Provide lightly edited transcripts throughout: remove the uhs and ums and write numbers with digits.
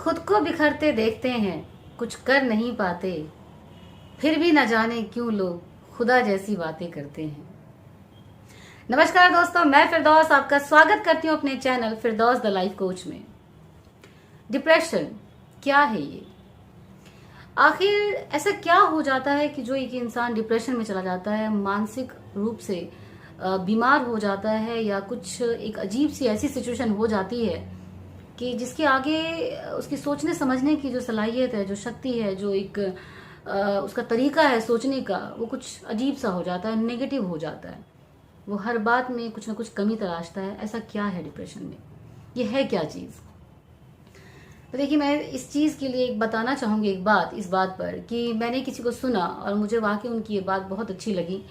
खुद को बिखरते देखते हैं, कुछ कर नहीं पाते, फिर भी न जाने क्यों लोग खुदा जैसी बातें करते हैं। नमस्कार दोस्तों, मैं फिरदौस आपका स्वागत करती हूँ अपने channel Firdaus the life coach में। डिप्रेशन क्या है ये? आखिर ऐसा क्या हो जाता है कि जो एक इंसान डिप्रेशन में चला जाता है, मानसिक रूप से बीमार हो जाता है, या कुछ एक अजीब सी ऐसी सिचुएशन हो जाती है कि जिसके आगे उसकी सोचने समझने की जो सलाहियत है, जो शक्ति है, जो एक उसका तरीका है सोचने का, वो कुछ अजीब सा हो जाता है, नेगेटिव हो जाता है। वो हर बात में कुछ ना कुछ कमी तलाशता है। ऐसा क्या है डिप्रेशन में? ये है क्या चीज़? तो देखिए, मैं इस चीज़ के लिए एक बताना चाहूँगी एक बात, इस बात पर कि मैंने किसी को सुना और मुझे वाकई उनकी ये बात बहुत अच्छी लगी।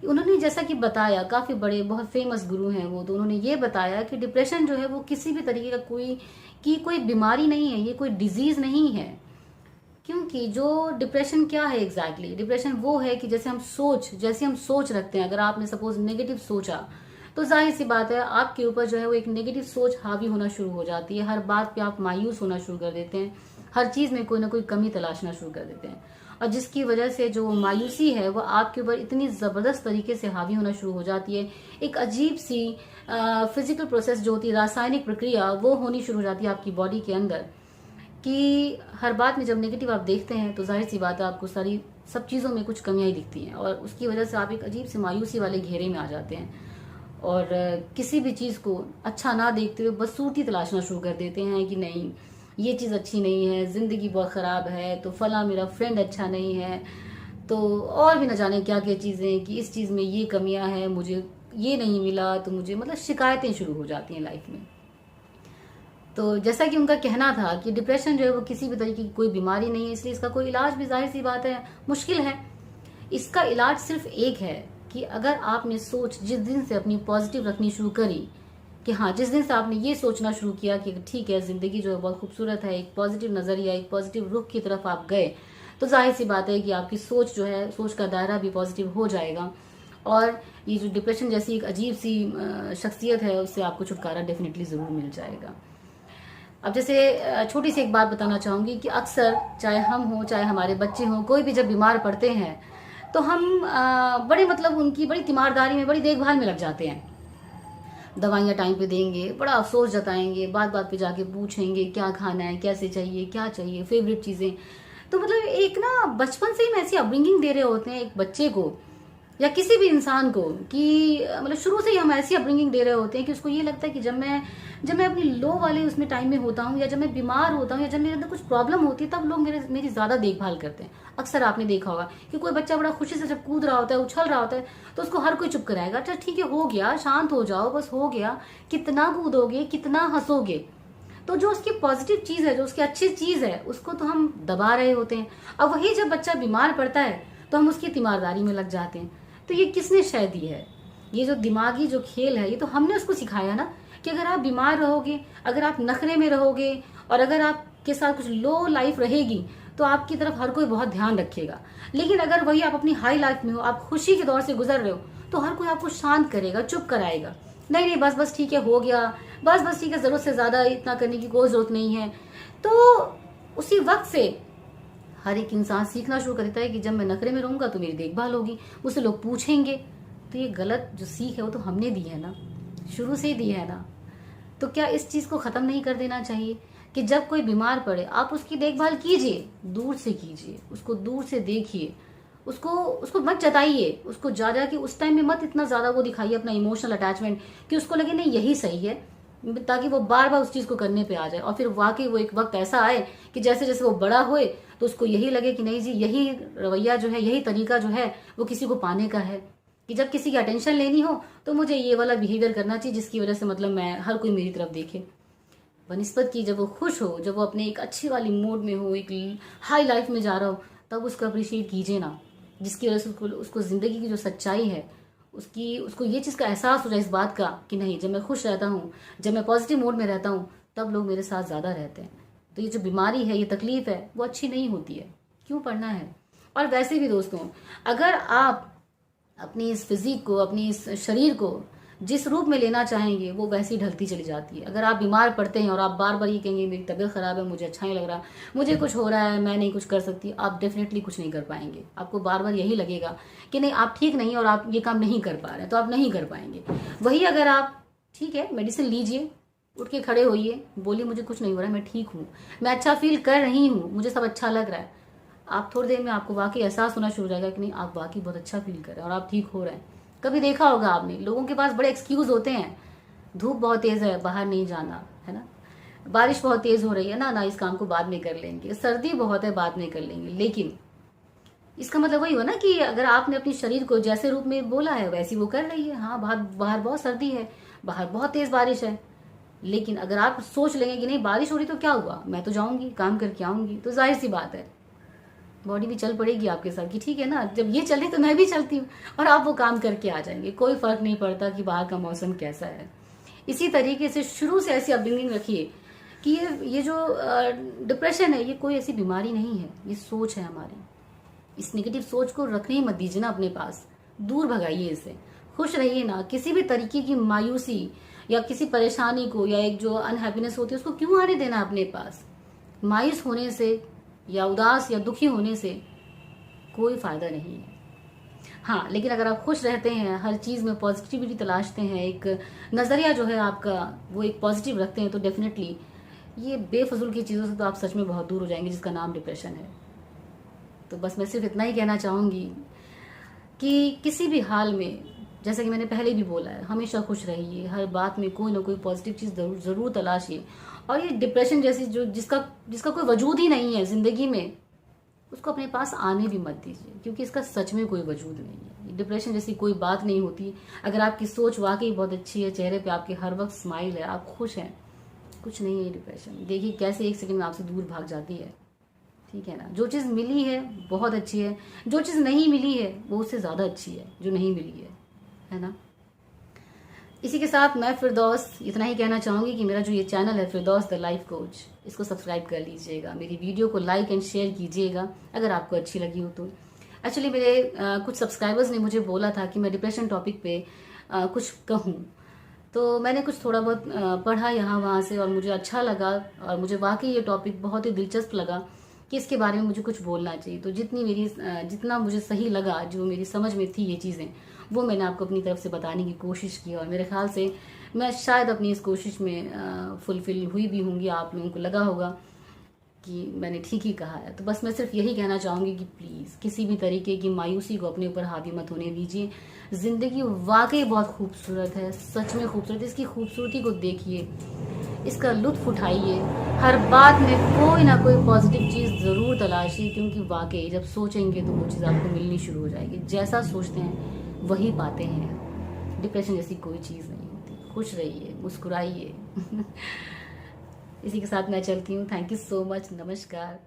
उन्होंने जैसा कि बताया, काफ़ी बड़े बहुत फेमस गुरु हैं वो, तो उन्होंने ये बताया कि डिप्रेशन जो है वो किसी भी तरीके का कोई बीमारी नहीं है, ये कोई डिजीज़ नहीं है। क्योंकि जो डिप्रेशन क्या है एग्जैक्टली? डिप्रेशन वो है कि जैसे हम सोच रखते हैं। अगर आपने सपोज नेगेटिव सोचा, तो जाहिर सी बात है आपके ऊपर जो है वो एक नेगेटिव सोच हावी होना शुरू हो जाती है। हर बात पे आप मायूस होना शुरू कर देते हैं, हर चीज में कोई ना कोई कमी तलाशना शुरू कर देते हैं, और जिसकी वजह से जो मायूसी है वो आपके ऊपर इतनी जबरदस्त तरीके से हावी होना शुरू हो जाती है। एक अजीब सी फिजिकल प्रोसेस जो होती है, रासायनिक प्रक्रिया, वो होनी शुरू हो जाती है आपकी बॉडी के अंदर, कि हर बात में जब नेगेटिव आप देखते हैं तो जाहिर सी बात है आपको सब चीज़ों में कुछ कमियां ही दिखती हैं, और उसकी वजह से आप एक अजीब सी मायूसी वाले घेरे में आ जाते हैं और किसी भी चीज़ को अच्छा ना देखते हुए बदसूरती तलाशना शुरू कर देते हैं कि नहीं, ये चीज़ अच्छी नहीं है, ज़िंदगी बहुत ख़राब है, तो फला मेरा फ्रेंड अच्छा नहीं है, तो और भी न जाने क्या क्या चीज़ें, कि इस चीज़ में ये कमियां हैं, मुझे ये नहीं मिला, तो मुझे मतलब शिकायतें शुरू हो जाती हैं लाइफ में। तो जैसा कि उनका कहना था कि डिप्रेशन जो है वो किसी भी तरीके की कोई बीमारी नहीं है, इसलिए इसका कोई इलाज भी जाहिर सी बात है मुश्किल है। इसका इलाज सिर्फ एक है कि अगर आपने सोच जिस दिन से अपनी पॉजिटिव रखनी शुरू करी, कि हाँ, जिस दिन से आपने ये सोचना शुरू किया कि ठीक है, जिंदगी जो है बहुत खूबसूरत है, एक पॉजिटिव नजरिया, एक पॉजिटिव रुख की तरफ आप गए, तो जाहिर सी बात है कि आपकी सोच जो है, सोच का दायरा भी पॉजिटिव हो जाएगा, और ये जो डिप्रेशन जैसी एक अजीब सी शख्सियत है, उससे आपको छुटकारा डेफिनेटली जरूर मिल जाएगा। अब जैसे छोटी सी एक बात बताना चाहूंगी कि अक्सर चाहे हम हों, चाहे हमारे बच्चे हों, कोई भी जब बीमार पड़ते हैं तो हम बड़े मतलब उनकी बड़ी तीमारदारी में, बड़ी देखभाल में लग जाते हैं। दवाइयाँ टाइम पे देंगे, बड़ा अफसोस जताएंगे, बात बात पे जाके पूछेंगे क्या खाना है, कैसे चाहिए, क्या चाहिए, फेवरेट चीज़ें। तो मतलब एक ना बचपन से ही हम ऐसी अपब्रिंगिंग दे रहे होते हैं एक बच्चे को या किसी भी इंसान को, कि मतलब शुरू से ही हम ऐसी अपब्रिंगिंग दे रहे होते हैं कि उसको ये लगता है कि जब मैं अपनी लो वाले उसमें टाइम में होता हूँ, या जब मैं बीमार होता हूँ, या जब मेरे अंदर कुछ प्रॉब्लम होती है, तब लोग मेरी ज्यादा देखभाल करते हैं। अक्सर आपने देखा होगा कि कोई बच्चा बड़ा खुशी से जब कूद रहा होता है, उछल रहा होता है, तो उसको हर कोई चुप कराएगा, अच्छा ठीक है, हो गया, शांत हो जाओ, बस हो गया, कितना कूदोगे, कितना हंसोगे। तो जो उसकी पॉजिटिव चीज है, जो उसकी अच्छी चीज है, उसको तो हम दबा रहे होते हैं। अब वही जब बच्चा बीमार पड़ता है तो हम उसकी तीमारदारी में लग जाते हैं। तो ये किसने शय दी है? ये जो दिमागी जो खेल है, ये तो हमने उसको सिखाया ना, कि अगर आप बीमार रहोगे, अगर आप नखरे में रहोगे, और अगर आपके साथ कुछ लो लाइफ रहेगी, तो आपकी तरफ हर कोई बहुत ध्यान रखेगा। लेकिन अगर वही आप अपनी हाई लाइफ में हो, आप खुशी के दौर से गुजर रहे हो, तो हर कोई आपको शांत करेगा, चुप कराएगा, नहीं नहीं बस बस ठीक है, हो गया, बस बस ठीक है, जरूरत से ज्यादा इतना करने की कोई जरूरत नहीं है। तो उसी वक्त से हर एक इंसान सीखना शुरू कर देता है कि जब मैं नखरे में रहूंगा तो मेरी देखभाल होगी, मुझसे लोग पूछेंगे। तो ये गलत जो सीख है वो तो हमने दी है ना, शुरू से ही दी है ना। तो क्या इस चीज को खत्म नहीं कर देना चाहिए कि जब कोई बीमार पड़े आप उसकी देखभाल कीजिए, दूर से कीजिए, उसको दूर से देखिए, उसको उसको मत जताइए, उसको जा जा के उस टाइम में मत इतना ज्यादा वो दिखाइए अपना इमोशनल अटैचमेंट, कि उसको लगे नहीं यही सही है, ताकि वो बार बार उस चीज को करने पे आ जाए, और फिर वाकई वो एक वक्त ऐसा आए कि जैसे जैसे वो बड़ा होए तो उसको यही लगे कि नहीं जी, यही रवैया जो है, यही तरीका जो है वो किसी को पाने का है, कि जब किसी की अटेंशन लेनी हो तो मुझे ये वाला बिहेवियर करना चाहिए जिसकी वजह से मतलब मैं हर कोई मेरी तरफ देखे। बनिस्बत की जब वो खुश हो, जब वो अपने एक अच्छी वाली मूड में हो, एक हाई लाइफ में जा रहा हो, तब उसको अप्रिशिएट कीजिए ना, जिसकी वजह से उसको जिंदगी की जो सच्चाई है, उसको ये चीज का एहसास हो जाए, इस बात का कि नहीं, जब मैं खुश रहता हूँ, जब मैं पॉजिटिव मूड में रहता हूँ, तब लोग मेरे साथ ज्यादा रहते हैं। तो ये जो बीमारी है, ये तकलीफ है, वो अच्छी नहीं होती है, क्यों पढ़ना है? और वैसे भी दोस्तों, अगर आप अपनी इस फिजिक को, अपनी इस शरीर को जिस रूप में लेना चाहेंगे वो वैसी ढलती चली जाती है। अगर आप बीमार पड़ते हैं और आप बार बार ये कहेंगे मेरी तबीयत खराब है, मुझे अच्छा नहीं लग रहा, मुझे कुछ हो रहा है, मैं नहीं कुछ कर सकती, आप डेफिनेटली कुछ नहीं कर पाएंगे। आपको बार बार यही लगेगा कि नहीं आप ठीक नहीं और आप ये काम नहीं कर पा रहे हैं, तो आप नहीं कर पाएंगे। वही अगर आप ठीक है मेडिसिन लीजिए, उठ के खड़े होइए, बोलिए मुझे कुछ नहीं हो रहा है, मैं ठीक हूँ, मैं अच्छा फील कर रही हूँ, मुझे सब अच्छा लग रहा है, आप थोड़ी देर में आपको वाकई एहसास होना शुरू हो जाएगा कि नहीं आप वाकई बहुत अच्छा फील कर रहे हैं और आप ठीक हो रहे हैं। कभी देखा होगा आपने, लोगों के पास बड़े एक्सक्यूज होते हैं, धूप बहुत तेज है बाहर नहीं जाना, है ना, बारिश बहुत तेज हो रही है ना इस काम को बाद में कर लेंगे, सर्दी बहुत है बाद में कर लेंगे। लेकिन इसका मतलब वही हो ना कि अगर आपने अपने शरीर को जैसे रूप में बोला है वैसी वो कर रही है। हाँ बाहर बहुत सर्दी है, बाहर बहुत तेज बारिश है, लेकिन अगर आप सोच लेंगे कि नहीं बारिश हो रही तो क्या हुआ, मैं तो जाऊंगी काम करके आऊंगी, तो जाहिर सी बात है बॉडी भी चल पड़ेगी आपके साथ कि ठीक है ना, जब ये चले तो मैं भी चलती हूँ, और आप वो काम करके आ जाएंगे। कोई फर्क नहीं पड़ता कि बाहर का मौसम कैसा है। इसी तरीके से शुरू से ऐसी अपब्रिंगिंग रखिए कि ये जो डिप्रेशन है ये कोई ऐसी बीमारी नहीं है, ये सोच है हमारी। इस नेगेटिव सोच को रखने ही मत दीजिए ना अपने पास, दूर भगाइए इसे। खुश रहिए ना, किसी भी तरीके की मायूसी या किसी परेशानी को या एक जो अनहैप्पीनेस होती है उसको क्यों आने देना अपने पास। मायूस होने से या उदास या दुखी होने से कोई फायदा नहीं है। हाँ, लेकिन अगर आप खुश रहते हैं, हर चीज में पॉजिटिविटी तलाशते हैं, एक नजरिया जो है आपका वो एक पॉजिटिव रखते हैं, तो डेफिनेटली ये बेफजूल की चीजों से तो आप सच में बहुत दूर हो जाएंगे जिसका नाम डिप्रेशन है। तो बस मैं सिर्फ इतना ही कहना चाहूंगी कि किसी भी हाल में, जैसा कि मैंने पहले भी बोला है, हमेशा खुश रहिए, हर बात में कोई ना कोई पॉजिटिव चीज जरूर तलाशिए। और ये डिप्रेशन जैसी जो जिसका कोई वजूद ही नहीं है जिंदगी में, उसको अपने पास आने भी मत दीजिए, क्योंकि इसका सच में कोई वजूद नहीं है। डिप्रेशन जैसी कोई बात नहीं होती। अगर आपकी सोच वाकई बहुत अच्छी है, चेहरे पे आपके हर वक्त स्माइल है, आप खुश हैं, कुछ नहीं है डिप्रेशन। देखिए कैसे एक सेकंड में आपसे दूर भाग जाती है। ठीक है ना, जो चीज़ मिली है बहुत अच्छी है, जो चीज़ नहीं मिली है वो उससे ज़्यादा अच्छी है जो नहीं मिली है ना। इसी के साथ मैं फिरदौस इतना ही कहना चाहूंगी कि मेरा जो ये चैनल है फिरदौस द लाइफ कोच, इसको सब्सक्राइब कर लीजिएगा, मेरी वीडियो को लाइक एंड शेयर कीजिएगा अगर आपको अच्छी लगी हो तो। एक्चुअली मेरे कुछ सब्सक्राइबर्स ने मुझे बोला था कि मैं डिप्रेशन टॉपिक पे कुछ कहूँ, तो मैंने कुछ थोड़ा बहुत पढ़ा यहाँ वहाँ से और मुझे अच्छा लगा और मुझे वाकई ये टॉपिक बहुत ही दिलचस्प लगा कि इसके बारे में मुझे कुछ बोलना चाहिए। तो जितना मुझे सही लगा, जो मेरी समझ में थी ये चीज़ें, वो मैंने आपको अपनी तरफ से बताने की कोशिश की और मेरे ख्याल से मैं शायद अपनी इस कोशिश में फुलफिल हुई भी होंगी। आप लोगों को लगा होगा कि मैंने ठीक ही कहा है। तो बस मैं सिर्फ यही कहना चाहूँगी कि प्लीज़ किसी भी तरीके की मायूसी को अपने ऊपर हावी मत होने दीजिए। ज़िंदगी वाकई बहुत खूबसूरत है, सच में खूबसूरत। इसकी खूबसूरती को देखिए, इसका लुत्फ उठाइए, हर बात में कोई ना कोई पॉजिटिव चीज़ ज़रूर तलाशिए, क्योंकि वाकई जब सोचेंगे तो वो चीज़ आपको मिलनी शुरू हो जाएगी। जैसा सोचते हैं वही पाते हैं। डिप्रेशन जैसी कोई चीज़ नहीं होती। खुश रहिए, मुस्कुराइए। इसी के साथ मैं चलती हूँ। Thank you so much. नमस्कार।